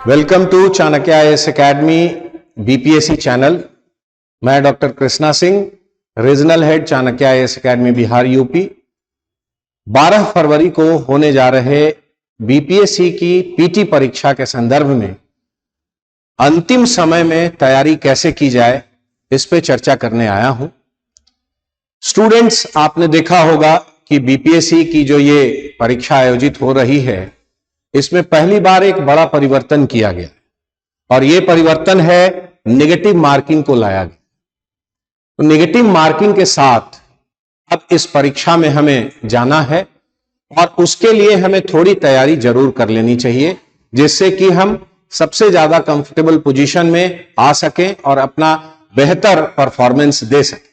Welcome to Chanakya IAS academy BPSC channel. मैं doctor Krishna Singh, regional head Chanakya IAS academy Bihar UP. 12 फरवरी को होने जा रहे बीपीएससी की पीटी परीक्षा के संदर्भ में अंतिम समय में तैयारी कैसे की जाए, इस पे चर्चा करने आया हूं। स्टूडेंट्स, आपने देखा होगा कि बीपीएससी की जो ये परीक्षा आयोजित हो रही है, इसमें पहली बार एक बड़ा परिवर्तन किया गया और यह परिवर्तन है नेगेटिव मार्किंग को लाया गया। तो नेगेटिव मार्किंग के साथ अब इस परीक्षा में हमें जाना है और उसके लिए हमें थोड़ी तैयारी जरूर कर लेनी चाहिए, जिससे कि हम सबसे ज्यादा कंफर्टेबल पोजीशन में आ सकें और अपना बेहतर परफॉर्मेंस दे सकें।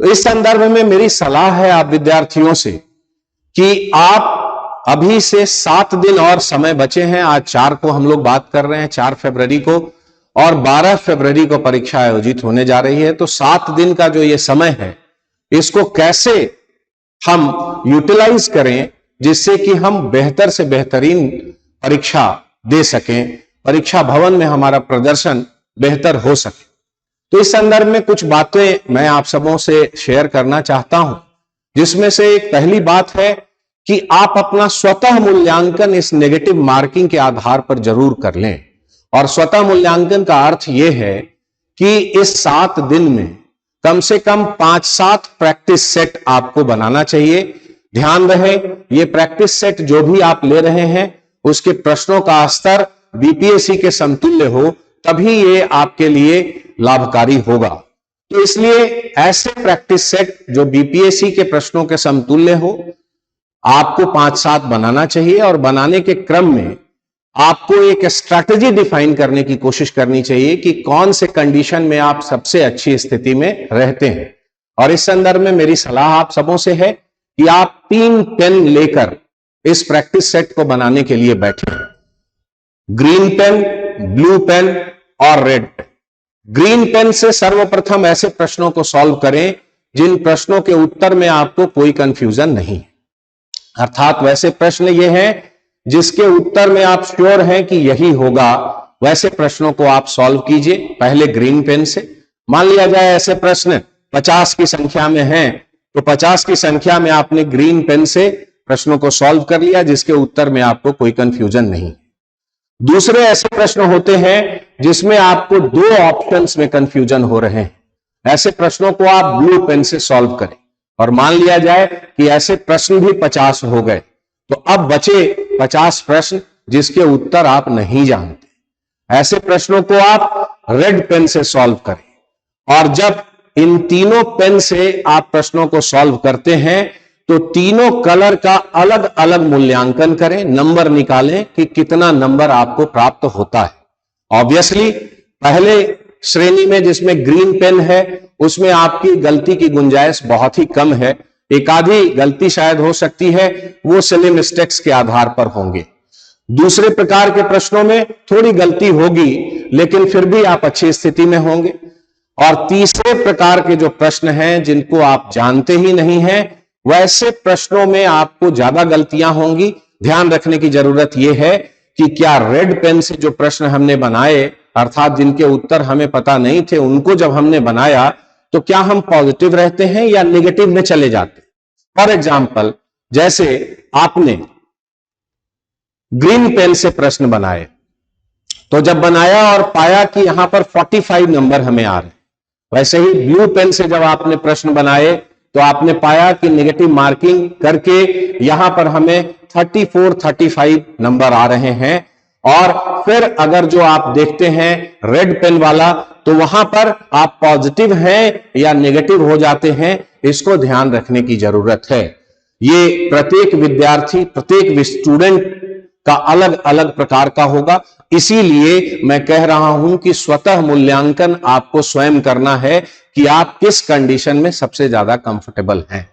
तो इस संदर्भ में मेरी सलाह है आप विद्यार्थियों से कि आप अभी से 7 दिन और समय बचे हैं। आज 4 को हम लोग बात कर रहे हैं, 4 फरवरी को, और 12 फरवरी को परीक्षा आयोजित होने जा रही है। तो 7 दिन का जो ये समय है, इसको कैसे हम यूटिलाइज करें जिससे कि हम बेहतर से बेहतरीन परीक्षा दे सकें, परीक्षा भवन में हमारा प्रदर्शन बेहतर हो सके। तो इस संदर्भ में कुछ बातें मैं आप सबों से शेयर करना चाहता हूं, जिसमें से एक पहली बात है कि आप अपना स्वतः मूल्यांकन इस नेगेटिव मार्किंग के आधार पर जरूर कर लें। और स्वतः मूल्यांकन का अर्थ यह है कि इस 7 दिन में कम से कम 5-7 प्रैक्टिस सेट आपको बनाना चाहिए। ध्यान रहे, ये प्रैक्टिस सेट जो भी आप ले रहे हैं उसके प्रश्नों का स्तर बीपीएससी के समतुल्य हो, तभी ये आपके लिए लाभकारी होगा। तो इसलिए ऐसे प्रैक्टिस सेट जो बीपीएससी के प्रश्नों के समतुल्य हो, आपको 5-7 बनाना चाहिए। और बनाने के क्रम में आपको एक स्ट्रैटेजी डिफाइन करने की कोशिश करनी चाहिए कि कौन से कंडीशन में आप सबसे अच्छी स्थिति में रहते हैं। और इस संदर्भ में मेरी सलाह आप सबों से है कि आप 3 पेन लेकर इस प्रैक्टिस सेट को बनाने के लिए बैठे। ग्रीन पेन, ब्लू पेन और रेड पेन। ग्रीन पेन से सर्वप्रथम ऐसे प्रश्नों को सॉल्व करें जिन प्रश्नों के उत्तर में आपको कोई कंफ्यूजन नहीं है, अर्थात वैसे प्रश्न ये हैं जिसके उत्तर में आप श्योर हैं कि यही होगा, वैसे प्रश्नों को आप सॉल्व कीजिए पहले ग्रीन पेन से। मान लिया जाए ऐसे प्रश्न 50 की संख्या में हैं, तो 50 की संख्या में आपने ग्रीन पेन से प्रश्नों को सॉल्व कर लिया जिसके उत्तर में आपको कोई कंफ्यूजन नहीं। दूसरे ऐसे प्रश्न होते हैं जिसमें आपको 2 ऑप्शंस में कंफ्यूजन हो रहे हैं, ऐसे प्रश्नों को आप ब्लू पेन से सॉल्व करें। और मान लिया जाए कि ऐसे प्रश्न भी 50 हो गए, तो अब बचे 50 प्रश्न जिसके उत्तर आप नहीं जानते। ऐसे प्रश्नों को आप रेड पेन से सॉल्व करें। और जब इन तीनों पेन से आप प्रश्नों को सॉल्व करते हैं तो तीनों कलर का अलग अलग मूल्यांकन करें, नंबर निकालें कि कितना नंबर आपको प्राप्त होता है। ऑब्वियसली पहले श्रेणी में जिसमें ग्रीन पेन है उसमें आपकी गलती की गुंजाइश बहुत ही कम है, एक आधी गलती शायद हो सकती है, वो सिली मिस्टेक्स के आधार पर होंगे। दूसरे प्रकार के प्रश्नों में थोड़ी गलती होगी लेकिन फिर भी आप अच्छी स्थिति में होंगे। और तीसरे प्रकार के जो प्रश्न हैं जिनको आप जानते ही नहीं हैं, वैसे प्रश्नों में आपको ज्यादा गलतियां होंगी। ध्यान रखने की जरूरत यह है कि क्या रेड पेन से जो प्रश्न हमने बनाए, अर्थात जिनके उत्तर हमें पता नहीं थे, उनको जब हमने बनाया तो क्या हम पॉजिटिव रहते हैं या नेगेटिव में चले जाते। फॉर एग्जाम्पल, जैसे आपने ग्रीन पेन से प्रश्न बनाए, तो जब बनाया और पाया कि यहां पर 45 नंबर हमें आ रहे, वैसे ही ब्लू पेन से जब आपने प्रश्न बनाए तो आपने पाया कि नेगेटिव मार्किंग करके यहां पर हमें 34-35 नंबर आ रहे हैं। और फिर अगर जो आप देखते हैं रेड पेन वाला, तो वहां पर आप पॉजिटिव हैं या नेगेटिव हो जाते हैं, इसको ध्यान रखने की जरूरत है। ये प्रत्येक विद्यार्थी, प्रत्येक स्टूडेंट का अलग अलग प्रकार का होगा। इसीलिए मैं कह रहा हूं कि स्वतः मूल्यांकन आपको स्वयं करना है कि आप किस कंडीशन में सबसे ज्यादा कंफर्टेबल हैं।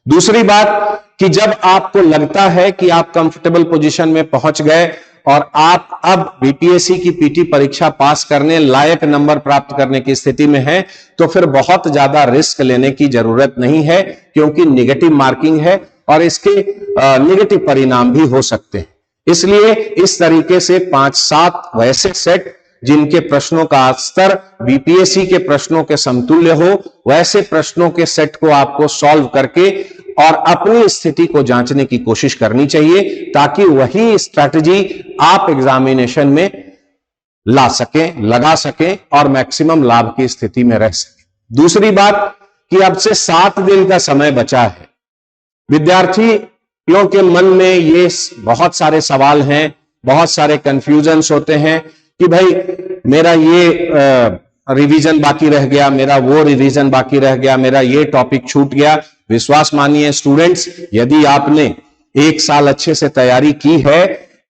दूसरी बात कि जब आपको लगता है कि आप कंफर्टेबल पोजीशन में पहुंच गए और आप अब बीपीएससी की पीटी परीक्षा पास करने लायक नंबर प्राप्त करने की स्थिति में हैं, तो फिर बहुत ज्यादा रिस्क लेने की जरूरत नहीं है, क्योंकि नेगेटिव मार्किंग है और इसके नेगेटिव परिणाम भी हो सकते हैं। इसलिए इस तरीके से 5-7 वैसे सेट जिनके प्रश्नों का स्तर बीपीएससी के प्रश्नों के समतुल्य हो, वैसे प्रश्नों के सेट को आपको सॉल्व करके और अपनी स्थिति को जांचने की कोशिश करनी चाहिए, ताकि वही स्ट्रैटेजी आप एग्जामिनेशन में ला सकें, लगा सकें और मैक्सिमम लाभ की स्थिति में रह सकें। दूसरी बात कि अब से 7 दिन का समय बचा है। विद्यार्थियों के मन में ये बहुत सारे सवाल हैं, बहुत सारे कंफ्यूजन्स होते हैं कि भाई मेरा ये रिवीजन बाकी रह गया, मेरा वो रिवीजन बाकी रह गया, मेरा ये टॉपिक छूट गया। विश्वास मानिए स्टूडेंट्स, यदि आपने 1 साल अच्छे से तैयारी की है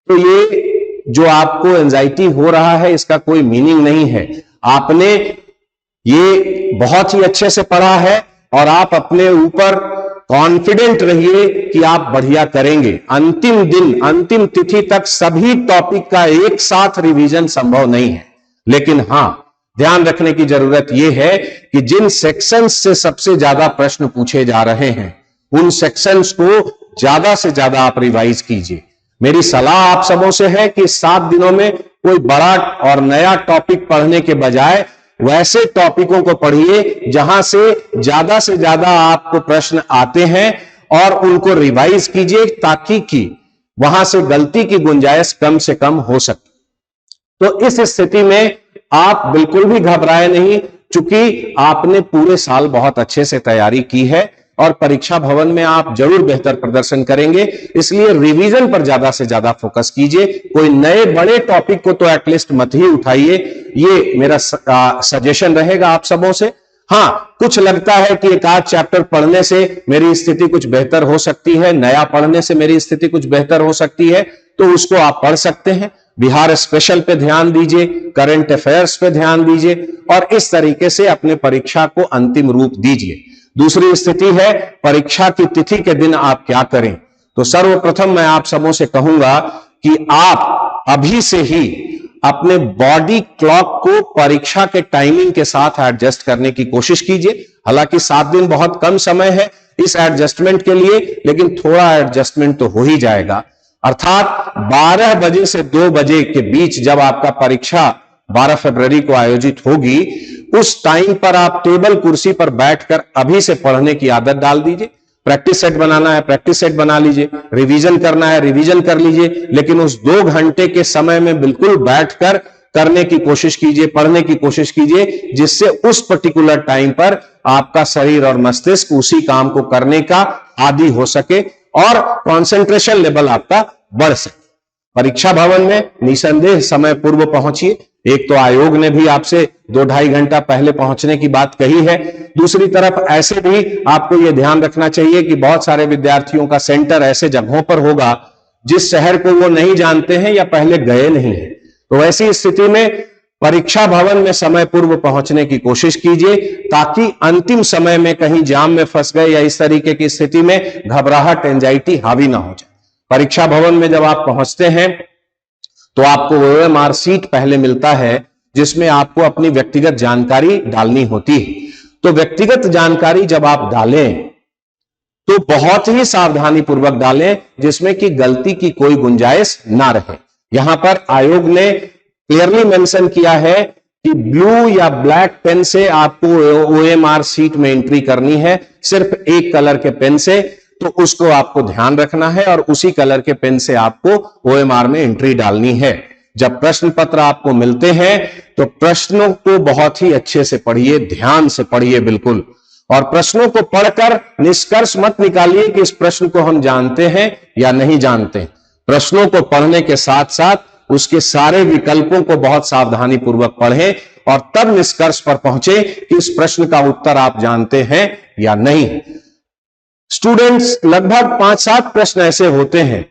तो ये जो आपको एंजाइटी हो रहा है इसका कोई मीनिंग नहीं है। आपने ये बहुत ही अच्छे से पढ़ा है और आप अपने ऊपर कॉन्फिडेंट रहिए कि आप बढ़िया करेंगे। अंतिम दिन, अंतिम तिथि तक सभी टॉपिक का एक साथ रिवीजन संभव नहीं है, लेकिन हां, ध्यान रखने की जरूरत यह है कि जिन सेक्शंस से सबसे ज्यादा प्रश्न पूछे जा रहे हैं उन सेक्शंस को ज्यादा से ज्यादा आप रिवाइज कीजिए। मेरी सलाह आप सबों से है कि 7 दिनों में कोई बड़ा और नया टॉपिक पढ़ने के बजाय वैसे टॉपिकों को पढ़िए जहां से ज्यादा आपको प्रश्न आते हैं और उनको रिवाइज कीजिए, ताकि कि वहां से गलती की गुंजाइश कम से कम हो सके। तो इस स्थिति में आप बिल्कुल भी घबराए नहीं, चूंकि आपने पूरे साल बहुत अच्छे से तैयारी की है और परीक्षा भवन में आप जरूर बेहतर प्रदर्शन करेंगे। इसलिए रिवीजन पर ज्यादा से ज्यादा फोकस कीजिए। कोई नए बड़े टॉपिक को तो एटलीस्ट मत ही उठाइए, ये मेरा सजेशन रहेगा आप सबों से। हां, कुछ लगता है कि एक आध चैप्टर पढ़ने से मेरी स्थिति कुछ बेहतर हो सकती है, नया पढ़ने से मेरी स्थिति कुछ बेहतर हो सकती है, तो उसको आप पढ़ सकते हैं। बिहार स्पेशल पे ध्यान दीजिए, करंट अफेयर्स पे ध्यान दीजिए और इस तरीके से अपने परीक्षा को अंतिम रूप दीजिए। दूसरी स्थिति है परीक्षा की तिथि के दिन आप क्या करें। तो सर्वप्रथम मैं आप सबों से कहूंगा कि आप अभी से ही अपने बॉडी क्लॉक को परीक्षा के टाइमिंग के साथ एडजस्ट करने की कोशिश कीजिए। हालांकि 7 दिन बहुत कम समय है इस एडजस्टमेंट के लिए, लेकिन थोड़ा एडजस्टमेंट तो हो ही जाएगा। अर्थात 12 बजे से 2 बजे के बीच जब आपका परीक्षा 12 फरवरी को आयोजित होगी, उस टाइम पर आप टेबल कुर्सी पर बैठकर अभी से पढ़ने की आदत डाल दीजिए। प्रैक्टिस सेट बनाना है प्रैक्टिस सेट बना लीजिए, रिवीजन करना है रिवीजन कर लीजिए, लेकिन उस 2 घंटे के समय में बिल्कुल बैठकर करने की कोशिश कीजिए, पढ़ने की कोशिश कीजिए, जिससे उस पर्टिकुलर टाइम पर आपका शरीर और मस्तिष्क उसी काम को करने का आदी हो सके और कंसंट्रेशन लेवल आपका बढ़ सके। परीक्षा भवन में निसंदेह समय पूर्व पहुंचिए। एक तो आयोग ने भी आपसे 2-2.5 घंटा पहले पहुंचने की बात कही है। दूसरी तरफ ऐसे भी आपको यह ध्यान रखना चाहिए कि बहुत सारे विद्यार्थियों का सेंटर ऐसे जगहों पर होगा जिस शहर को वो नहीं जानते हैं या पहले गए नहीं हैं। तो ऐसी स्थिति में परीक्षा भवन में समय पूर्व पहुंचने की कोशिश कीजिए, ताकि अंतिम समय में कहीं जाम में फंस गए या इस तरीके की स्थिति में घबराहट, एंजाइटी हावी ना हो जाए। परीक्षा भवन में जब आप पहुंचते हैं तो आपको OMR शीट पहले मिलता है, जिसमें आपको अपनी व्यक्तिगत जानकारी डालनी होती है। तो व्यक्तिगत जानकारी जब आप डालें तो बहुत ही सावधानी पूर्वक डालें, जिसमें कि गलती की कोई गुंजाइश ना रहे। यहां पर आयोग ने क्लियरली मेंशन किया है कि ब्लू या ब्लैक पेन से आपको OMR शीट में एंट्री करनी है, सिर्फ एक कलर के पेन से। तो उसको आपको ध्यान रखना है और उसी कलर के पेन से आपको OMR में एंट्री डालनी है। जब प्रश्न पत्र आपको मिलते हैं तो प्रश्नों को बहुत ही अच्छे से पढ़िए, ध्यान से पढ़िए बिल्कुल, और प्रश्नों को पढ़कर निष्कर्ष मत निकालिए कि इस प्रश्न को हम जानते हैं या नहीं जानते। प्रश्नों को पढ़ने के साथ साथ उसके सारे विकल्पों को बहुत सावधानी पूर्वक पढ़ें और तब निष्कर्ष पर पहुंचे कि इस प्रश्न का उत्तर आप जानते हैं या नहीं। स्टूडेंट्स, लगभग 5-7 प्रश्न ऐसे होते हैं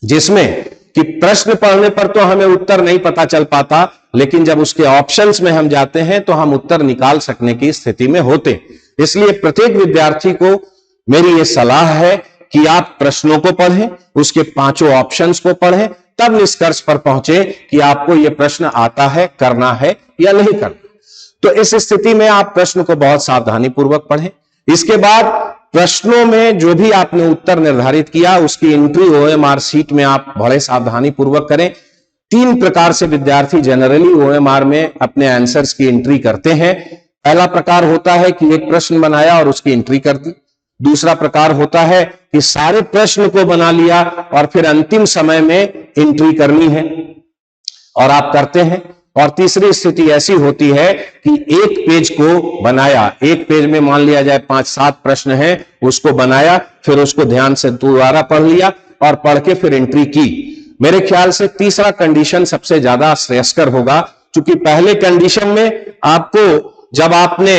जिसमें कि प्रश्न पढ़ने पर तो हमें उत्तर नहीं पता चल पाता, लेकिन जब उसके ऑप्शंस में हम जाते हैं तो हम उत्तर निकाल सकने की स्थिति में होते। इसलिए प्रत्येक विद्यार्थी को मेरी यह सलाह है कि आप प्रश्नों को पढ़ें, उसके 5 ऑप्शंस को पढ़ें, तब निष्कर्ष पर पहुंचे कि आपको यह प्रश्न आता है, करना है या नहीं करना। तो इस स्थिति में आप प्रश्न को बहुत सावधानी पूर्वक पढ़ें। इसके बाद प्रश्नों में जो भी आपने उत्तर निर्धारित किया उसकी एंट्री ओएमआर शीट में आप बड़े सावधानी पूर्वक करें। 3 प्रकार से विद्यार्थी जनरली ओएमआर में अपने आंसर्स की एंट्री करते हैं। पहला प्रकार होता है कि एक प्रश्न बनाया और उसकी एंट्री कर दी। दूसरा प्रकार होता है कि सारे प्रश्न को बना लिया और फिर अंतिम समय में एंट्री करनी है और आप करते हैं। और तीसरी स्थिति ऐसी होती है कि एक पेज को बनाया, एक पेज में मान लिया जाए 5-7 प्रश्न हैं, उसको बनाया, फिर उसको ध्यान से दोबारा पढ़ लिया और पढ़ के फिर एंट्री की। मेरे ख्याल से तीसरा कंडीशन सबसे ज्यादा श्रेयस्कर होगा, क्योंकि पहले कंडीशन में आपको जब आपने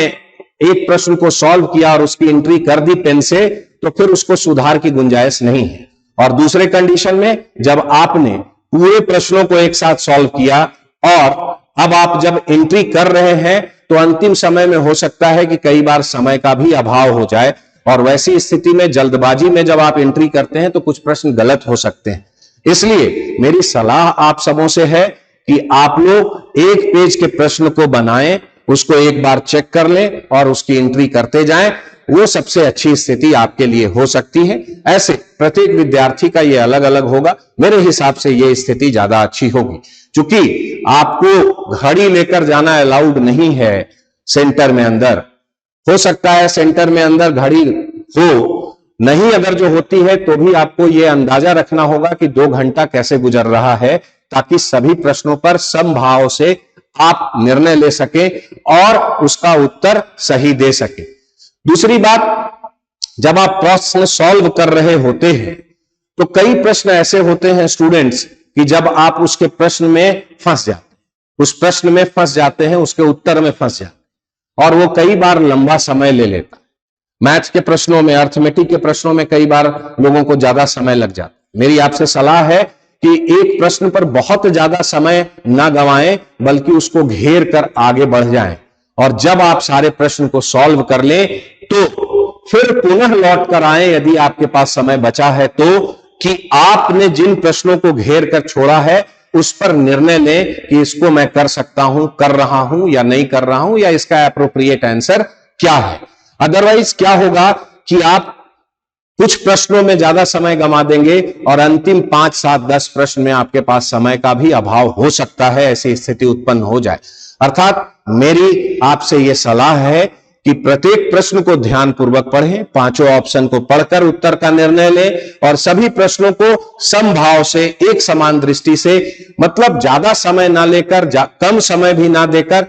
एक प्रश्न को सॉल्व किया और उसकी एंट्री कर दी पेन से, तो फिर उसको सुधार की गुंजाइश नहीं है। और दूसरे कंडीशन में जब आपने पूरे प्रश्नों को एक साथ सॉल्व किया और अब आप जब एंट्री कर रहे हैं, तो अंतिम समय में हो सकता है कि कई बार समय का भी अभाव हो जाए, और वैसी स्थिति में जल्दबाजी में जब आप एंट्री करते हैं तो कुछ प्रश्न गलत हो सकते हैं। इसलिए मेरी सलाह आप सबों से है कि आप लोग एक पेज के प्रश्न को बनाएं, उसको एक बार चेक कर लें और उसकी एंट्री करते जाएं। वो सबसे अच्छी स्थिति आपके लिए हो सकती है। ऐसे प्रत्येक विद्यार्थी का ये अलग अलग होगा। मेरे हिसाब से ये स्थिति ज्यादा अच्छी होगी, क्योंकि आपको घड़ी लेकर जाना अलाउड नहीं है सेंटर में अंदर। हो सकता है सेंटर में अंदर घड़ी हो नहीं, अगर जो होती है तो भी आपको ये अंदाजा रखना होगा कि 2 घंटा कैसे गुजर रहा है, ताकि सभी प्रश्नों पर समभाव से आप निर्णय ले सके और उसका उत्तर सही दे सके। दूसरी बात, जब आप प्रश्न सॉल्व कर रहे होते हैं तो कई प्रश्न ऐसे होते हैं स्टूडेंट्स कि जब आप उसके प्रश्न में फंस जाते हैं, उस प्रश्न में फंस जाते हैं, उसके उत्तर में फंस जाते हैं, और वो कई बार लंबा समय ले लेता है। मैथ्स के प्रश्नों में, अर्थमेटिक के प्रश्नों में कई बार लोगों को ज्यादा समय लग जाता है। मेरी आपसे सलाह है कि एक प्रश्न पर बहुत ज्यादा समय ना गंवाएं, बल्कि उसको घेर कर आगे बढ़ जाएं, और जब आप सारे प्रश्न को सॉल्व कर लें तो फिर पुनः लौट कर आए, यदि आपके पास समय बचा है तो, कि आपने जिन प्रश्नों को घेर कर छोड़ा है उस पर निर्णय लें कि इसको मैं कर सकता हूं, कर रहा हूं या नहीं कर रहा हूं, या इसका एप्रोप्रिएट आंसर क्या है। अदरवाइज क्या होगा कि आप कुछ प्रश्नों में ज्यादा समय गंवा देंगे और अंतिम 5, 7, 10 प्रश्न में आपके पास समय का भी अभाव हो सकता है, ऐसी स्थिति उत्पन्न हो जाए। अर्थात मेरी आपसे यह सलाह है कि प्रत्येक प्रश्न को ध्यानपूर्वक पढ़ें, 5 ऑप्शन को पढ़कर उत्तर का निर्णय लें और सभी प्रश्नों को समभाव से, एक समान दृष्टि से, मतलब ज्यादा समय ना लेकर, कम समय भी ना देकर,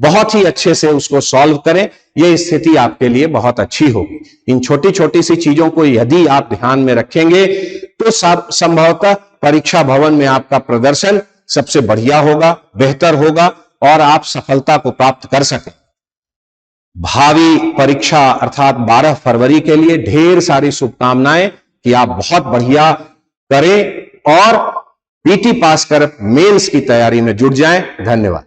बहुत ही अच्छे से उसको सॉल्व करें। यह स्थिति आपके लिए बहुत अच्छी होगी। इन छोटी छोटी सी चीजों को यदि आप ध्यान में रखेंगे तो संभवतः परीक्षा भवन में आपका प्रदर्शन सबसे बढ़िया होगा, बेहतर होगा और आप सफलता को प्राप्त कर सकें। भावी परीक्षा अर्थात 12 फरवरी के लिए ढेर सारी शुभकामनाएं कि आप बहुत बढ़िया करें और पीटी पास कर मेंस की तैयारी में जुट जाएं। धन्यवाद।